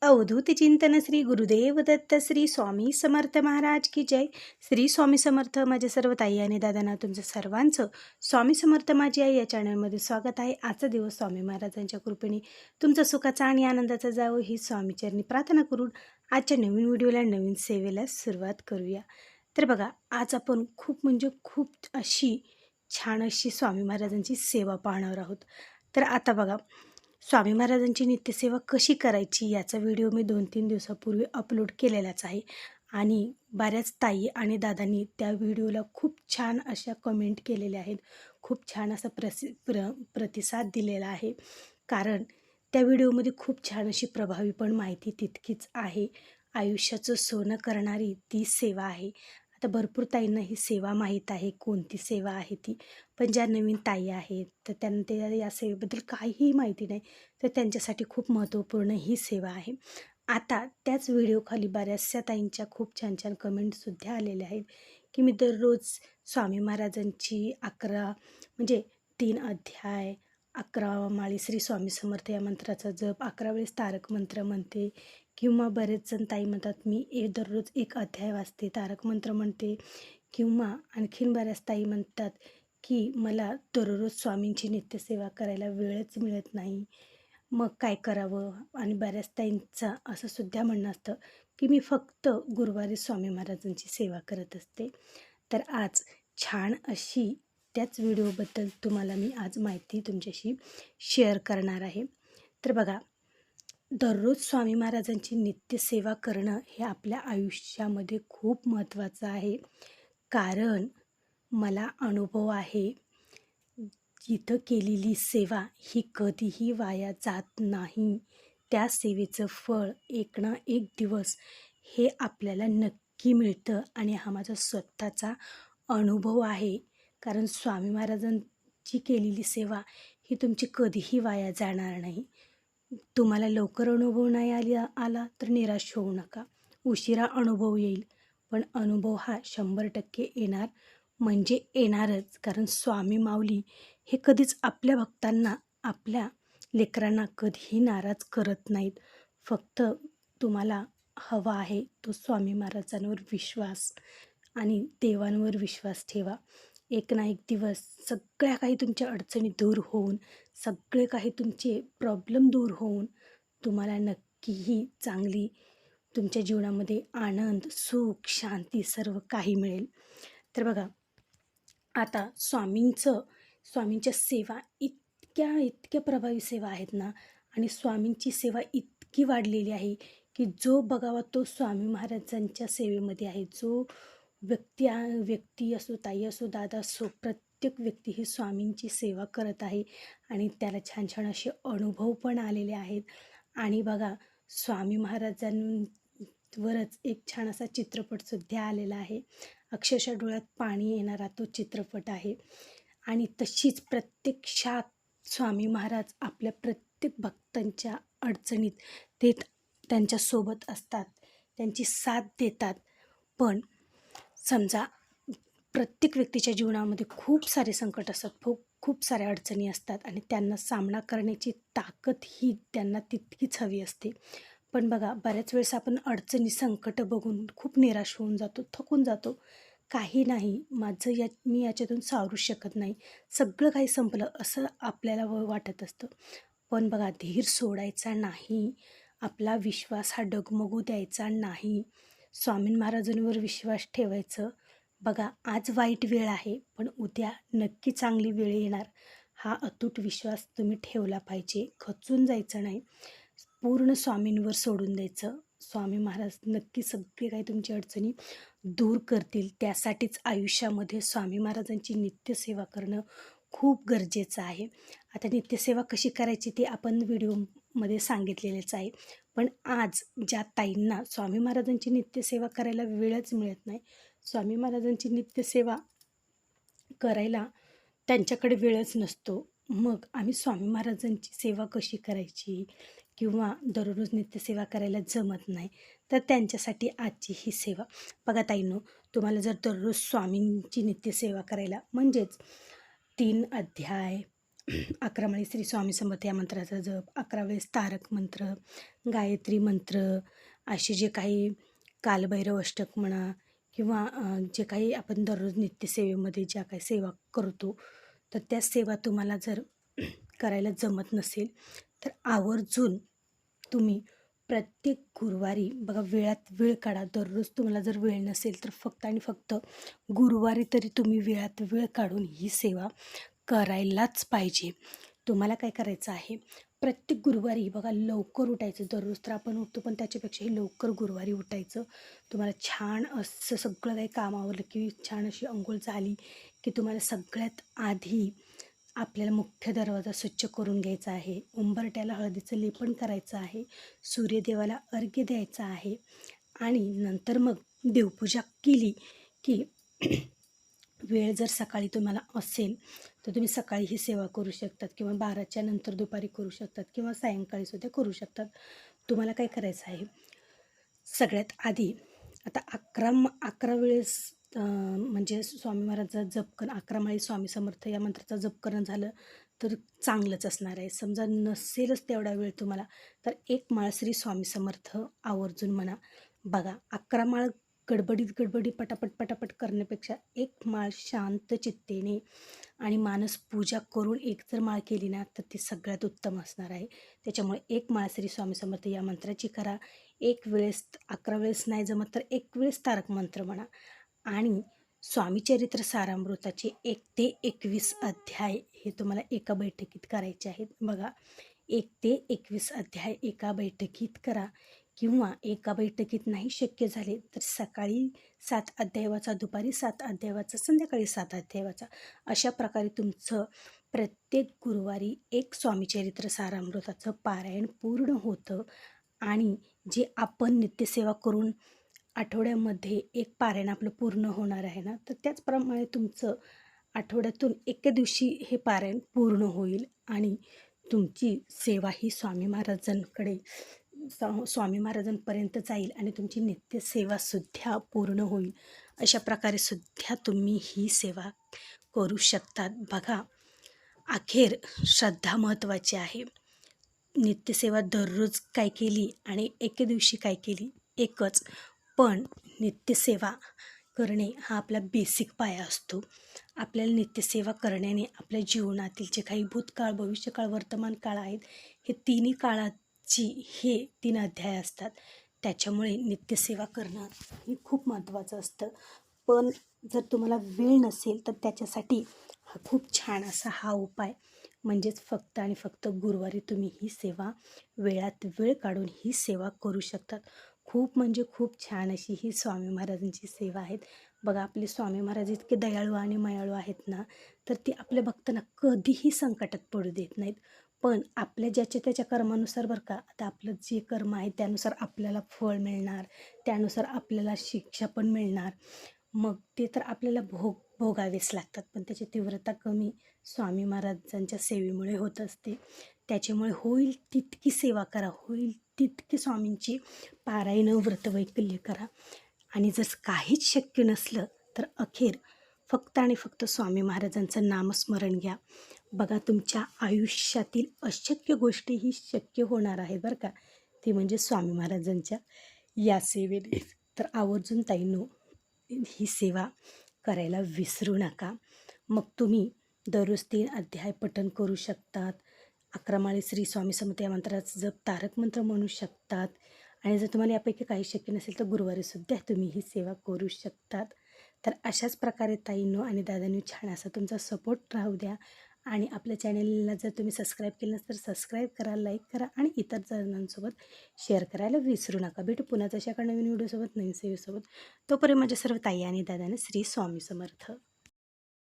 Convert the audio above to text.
अवधूत चिंतन श्री गुरुदेव दत्त श्री स्वामी समर्थ महाराज की जय. श्री स्वामी समर्थ. माझ्या सर्व ताई आणि दादांना तुमचं सर्वांचं स्वामी समर्थ माझी आई या चॅनलमध्ये स्वागत आहे. आजचा दिवस स्वामी महाराजांच्या कृपेने तुमचा सुखाचा आणि आनंदाचा जावो ही स्वामीचरणी प्रार्थना करून आजच्या नवीन व्हिडिओला नवीन सेवेला सुरुवात करूया. तर बघा, आज आपण खूप अशी छान अशी स्वामी महाराजांची सेवा पाहणार आहोत. तर आता बघा, स्वामी महाराजांची नित्यसेवा कशी करायची याचा व्हिडिओ मी 2-3 दिवसापूर्वी अपलोड केलेलाच आहे आणि बऱ्याच ताई आणि दादांनी त्या व्हिडिओला खूप छान अशा कमेंट केलेल्या आहेत. खूप छान असा प्रतिसाद दिलेला आहे. कारण त्या व्हिडिओमध्ये खूप छान अशी प्रभावी पण माहिती तितकीच आहे. आयुष्याचं सोनं करणारी ती सेवा आहे. आता भरपूर ताईंना ही सेवा माहीत आहे, कोणती सेवा आहे ती. पण ज्या नवीन ताई आहेत तर त्यांना ते या सेवेबद्दल काहीही माहिती नाही, तर त्यांच्यासाठी खूप महत्त्वपूर्ण ही सेवा आहे. आता त्याच व्हिडिओखाली बऱ्याचशा ताईंच्या खूप छान छान कमेंटसुद्धा आलेल्या आहेत की मी दररोज स्वामी महाराजांची 3 अध्याय, 11 माळी श्री स्वामी समर्थ या मंत्राचा जप, 11 वेळेस तारक मंत्र म्हणते. किंवा बरेच जण ताई म्हणतात मी दररोज 1 अध्याय वाचते, तारक मंत्र म्हणते. किंवा आणखीन बऱ्याच ताई म्हणतात की मला दररोज स्वामींची नित्यसेवा करायला वेळच मिळत नाही, मग काय करावं. आणि बऱ्याच ताईंचं असं सुद्धा म्हणणं असतं की मी फक्त गुरुवारी स्वामी महाराजांची सेवा करत असते. तर आज छान अशी त्याच व्हिडिओबद्दल तुम्हाला मी आज माहिती तुमच्याशी शेअर करणार आहे. तर बघा, दररोज स्वामी महाराजांची नित्यसेवा करणं हे आपल्या आयुष्यामध्ये खूप महत्त्वाचं आहे. कारण मला अनुभव आहे, जिथं केलेली सेवा ही कधीही वाया जात नाही. त्या सेवेचं फळ एक ना एक दिवस हे आपल्याला नक्की मिळतं आणि हा माझा स्वतःचा अनुभव आहे. कारण स्वामी महाराजांची केलेली सेवा ही तुमची कधीही वाया जाणार नाही. तुम्हाला लवकर अनुभव नाही आला तर निराश होऊ नका. उशिरा अनुभव येईल, पण अनुभव हा 100% येणार म्हणजे येणारच. कारण स्वामी माऊली हे कधीच आपल्या भक्तांना, आपल्या लेकरांना कधीही नाराज करत नाहीत. फक्त तुम्हाला हवा आहे तो स्वामी महाराजांवर विश्वास आणि देवांवर विश्वास ठेवा. एक ना एक दिवस सगळ्या काही तुमच्या अडचणी दूर होऊन, सगळे काही तुमचे प्रॉब्लेम दूर होऊन तुम्हाला नक्कीही चांगली तुमच्या जीवनामध्ये आनंद, सुख, शांती सर्व काही मिळेल. तर बघा, आता स्वामींच्या सेवा इतक्या प्रभावी सेवा आहेत ना, आणि स्वामींची सेवा इतकी वाढलेली आहे की जो बघावा तो स्वामी महाराजांच्या सेवेमध्ये आहे. जो व्यक्ती असो, ताई असो, दादा असो, प्रत्येक व्यक्ती ही स्वामींची सेवा करत आहे आणि त्याला छान छान असे अनुभव पण आलेले आहेत. आणि बघा, स्वामी महाराजांवरच एक छान असा चित्रपटसुद्धा आलेला आहे. अक्षरशः डोळ्यात पाणी येणारा तो चित्रपट आहे. आणि तशीच प्रत्यक्षात स्वामी महाराज आपल्या प्रत्येक भक्तांच्या अडचणीत ते त्यांच्यासोबत असतात, त्यांची साथ देतात. पण समजा प्रत्येक व्यक्तीच्या जीवनामध्ये खूप सारे संकट असतात, खूप साऱ्या अडचणी असतात आणि त्यांना सामना करण्याची ताकद ही त्यांना तितकीच हवी असते. पण बघा, बऱ्याच वेळेस आपण अडचणी, संकट बघून खूप निराश होऊन जातो, थकून जातो. काही नाही, मी याच्यातून सावरू शकत नाही, सगळं काही संपलं असं आपल्याला वाटत असतं. पण बघा, धीर सोडायचा नाही, आपला विश्वास हा डगमगू द्यायचा नाही. स्वामी महाराजांवर विश्वास ठेवायचं. बघा, आज वाईट वेळ आहे, पण उद्या नक्की चांगली वेळ येणार. हा अतूट विश्वास तुम्ही ठेवला पाहिजे. खचून जायचं नाही, पूर्ण स्वामींवर सोडून द्यायचं. स्वामी महाराज नक्की सगळे काही तुमची अडचणी दूर करतील. त्यासाठीच आयुष्यामध्ये स्वामी महाराजांची नित्यसेवा करणं खूप गरजेचं आहे. आता नित्यसेवा कशी करायची ते आपण व्हिडिओमध्ये सांगितलेलेच आहे. पण आज ज्या ताईंना स्वामी महाराजांची नित्यसेवा करायला वेळच मिळत नाही, स्वामी महाराजांची नित्यसेवा करायला त्यांच्याकडे वेळच नसतो, मग आम्ही स्वामी महाराजांची सेवा कशी करायची, किंवा दररोज नित्यसेवा करायला जमत नाही, तर त्यांच्यासाठी आजची ही सेवा. बघा ताईंनो, तुम्हाला जर दररोज स्वामींची नित्यसेवा करायला म्हणजेच 3 अध्याय, 11 माळी श्री स्वामी समर्थ या मंत्राचा जप, 11 वेळेस तारक मंत्र, गायत्री मंत्र, असे जे काही कालभैरव अष्टक म्हणा किंवा जे काही आपण दररोज नित्यसेवेमध्ये ज्या काही सेवा करतो, तर त्या सेवा तुम्हाला जर करायला जमत नसेल तर आवर्जून तुम्ही प्रत्येक गुरुवारी बघा, वेळात वेळ काढा. दररोज तुम्हाला जर वेळ नसेल तर फक्त आणि फक्त गुरुवारी तरी तुम्ही वेळात वेळ काढून ही सेवा करायलाच पाहिजे. तुम्हाला काय करायचं आहे, प्रत्येक गुरुवारी बघा लवकर उठायचं. दररोज तर आपण उठतो, पण त्याच्यापेक्षाही लवकर गुरुवारी उठायचं. तुम्हाला छान असं सगळं काही काम आवरलं की छान अशी अंघोळ झाली की तुम्हाला सगळ्यात आधी आपल्याला मुख्य दरवाजा स्वच्छ करून घ्यायचा आहे. उंबरट्याला हळदीचं लेपन करायचं आहे. सूर्यदेवाला अर्घ्य द्यायचं आहे आणि नंतर मग देवपूजा केली की वेळ जर सकाळी तुम्हाला असेल तर तुम्ही सकाळी ही सेवा करू शकतात किंवा 12च्या नंतर दुपारी करू शकतात किंवा सायंकाळीसुद्धा करू शकतात. तुम्हाला काय करायचं आहे, सगळ्यात आधी आता 11 वेळेस म्हणजे स्वामी महाराजाचा जप करणं, 11 माळी स्वामी समर्थ या मंत्राचा जप करणं झालं तर चांगलंच असणार आहे. समजा नसेलच तेवढा वेळ तुम्हाला, तर 1 माळ श्री स्वामी समर्थ आवर्जून म्हणा. बघा, 11 माळ गडबडीत पटापट करण्यापेक्षा 1 माळ शांत चित्तेने आणि मानस पूजा करून एक जर माळ केली ना तर ती सगळ्यात उत्तम असणार आहे. त्याच्यामुळे 1 माळ श्री स्वामी समर्थ या मंत्राची करा. 1 वेळेस, 11 वेळेस नाही जमत तर 1 वेळेस तारक मंत्र म्हणा. आणि स्वामीचरित्र सारामृताचे 1 ते 21 अध्याय हे तुम्हाला एका बैठकीत करायचे आहेत. बघा, 1 ते 21 अध्याय एका बैठकीत करा किंवा एका बैठकीत नाही शक्य झाले तर सकाळी 7 अध्याय वाचा, दुपारी 7 अध्याय वाचा, संध्याकाळी 7 अध्याय वाचा. अशा प्रकारे तुमचं प्रत्येक गुरुवारी एक स्वामीचरित्र सारामृताचं पारायण पूर्ण होतं आणि जे आपण नित्यसेवा करून आठवड्यामध्ये एक पारायण आपलं पूर्ण होणार आहे ना, तर त्याचप्रमाणे तुमचं आठवड्यातून एके दिवशी हे पारायण पूर्ण होईल आणि तुमची सेवा ही स्वामी महाराजांकडे स्वामी महाराजांपर्यंत जाईल आणि तुमची नित्यसेवासुद्धा पूर्ण होईल. अशा प्रकारे सुद्धा तुम्ही ही सेवा करू शकतात. बघा, अखेर श्रद्धा महत्त्वाची आहे. नित्यसेवा दररोज काय केली आणि एके दिवशी काय केली एकच, पण नित्यसेवा करणे हा आपला बेसिक पाया असतो. आपल्याला नित्यसेवा करण्याने आपल्या जीवनातील जे काही भूतकाळ, भविष्यकाळ, वर्तमान काळ आहेत, हे तिन्ही काळाची हे 3 अध्याय असतात. त्याच्यामुळे नित्यसेवा करणं हे खूप महत्त्वाचं असतं. पण जर तुम्हाला वेळ नसेल तर त्याच्यासाठी हा खूप छान असा हा उपाय, म्हणजेच फक्त आणि फक्त गुरुवारी तुम्ही ही सेवा वेळात वेळ काढून ही सेवा करू शकतात. खूप म्हणजे खूप छान अशी ही स्वामी महाराजांची सेवा आहेत. बघा, आपले स्वामी महाराज इतके दयाळू आणि मायाळू आहेत ना, तर ते आपल्या भक्तांना कधीही संकटात पडू देत नाहीत. पण आपल्या ज्याच्या त्याच्या कर्मानुसार बरं का, आता आपलं जे कर्म आहे त्यानुसार आपल्याला फळ मिळणार, त्यानुसार आपल्याला शिक्षा पण मिळणार. मग ते तर आपल्याला भोगावेच लागतात, पण त्याची तीव्रता कमी स्वामी महाराजांच्या सेवेमुळे होत असते. त्याच्यामुळे होईल तितकी सेवा करा, होईल तितकी स्वामींची पारायणं, व्रतवैकल्य करा. आणि जर काहीच शक्य नसलं तर अखेर फक्त आणि फक्त स्वामी महाराजांचं नामस्मरण घ्या. बघा, तुमच्या आयुष्यातील अशक्य गोष्टीही शक्य होणार आहे बरं का, ती म्हणजे स्वामी महाराजांच्या या सेवेने. तर आवर्जून ताईंनो, ही सेवा करायला विसरू नका. मग तुम्ही दररोज 3 अध्याय पठण करू शकतात. 11 माळी श्री स्वामी समर्थ या मंत्राचा जप, तारक मंत्र म्हणू शकतात. आणि जर तुम्हाला यापैकी काही शक्य नसेल तर गुरुवारीसुद्धा तुम्ही ही सेवा करू शकतात. तर अशाच प्रकारे ताईंनो आणि दादांनो छान असा तुमचा सपोर्ट राहू द्या. आणि आपल्या चॅनलला जर तुम्ही सबस्क्राईब केलं नसेल तर सबस्क्राईब करा, लाईक करा आणि इतर जणांसोबत शेअर करायला विसरू नका. भेटू पुन्हा तशाकडे नवीन व्हिडिओसोबत, नवीन सेवेसोबत. तोपर्यंत माझ्या सर्व ताई आणि दादांना श्री स्वामी समर्थ.